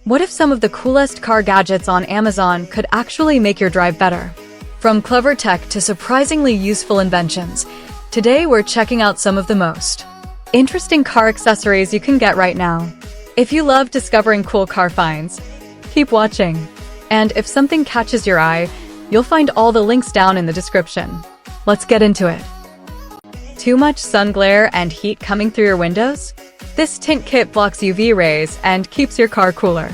What if some of the coolest car gadgets on Amazon could actually make your drive better? From clever tech to surprisingly useful inventions, today we're checking out some of the most interesting car accessories you can get right now. If you love discovering cool car finds, keep watching. And if something catches your eye, you'll find all the links down in the description. Let's get into it. Too much sun glare and heat coming through your windows? This tint kit blocks UV rays and keeps your car cooler.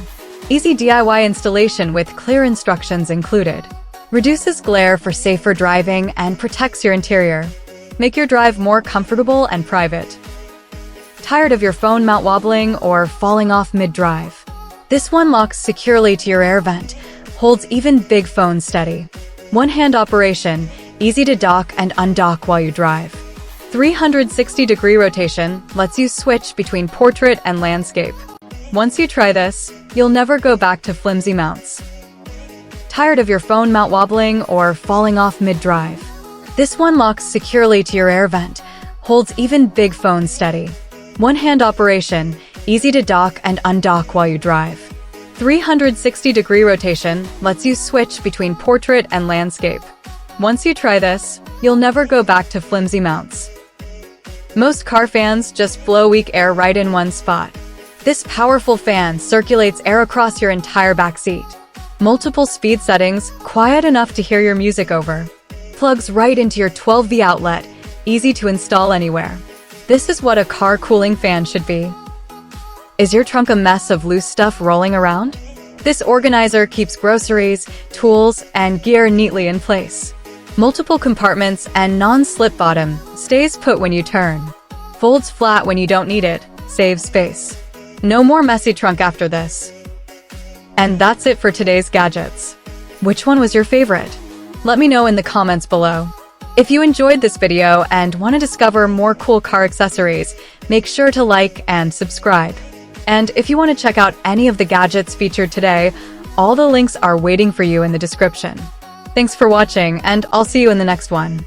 Easy DIY installation with clear instructions included. Reduces glare for safer driving and protects your interior. Make your drive more comfortable and private. Tired of your phone mount wobbling or falling off mid-drive? This one locks securely to your air vent, holds even big phones steady. One-hand operation, easy to dock and undock while you drive. 360-degree rotation lets you switch between portrait and landscape. Once you try this, you'll never go back to flimsy mounts. Tired of your phone mount wobbling or falling off mid-drive? This one locks securely to your air vent, holds even big phones steady. One-hand operation, easy to dock and undock while you drive. 360-degree rotation lets you switch between portrait and landscape. Once you try this, you'll never go back to flimsy mounts. Most car fans just blow weak air right in one spot. This powerful fan circulates air across your entire back seat. Multiple speed settings, quiet enough to hear your music over. Plugs right into your 12V outlet, easy to install anywhere. This is what a car cooling fan should be. Is your trunk a mess of loose stuff rolling around? This organizer keeps groceries, tools, and gear neatly in place. Multiple compartments and non-slip bottom, stays put when you turn. Folds flat when you don't need it, saves space. No more messy trunk after this. And that's it for today's gadgets. Which one was your favorite? Let me know in the comments below. If you enjoyed this video and want to discover more cool car accessories, make sure to like and subscribe. And if you want to check out any of the gadgets featured today, all the links are waiting for you in the description. Thanks for watching, and I'll see you in the next one.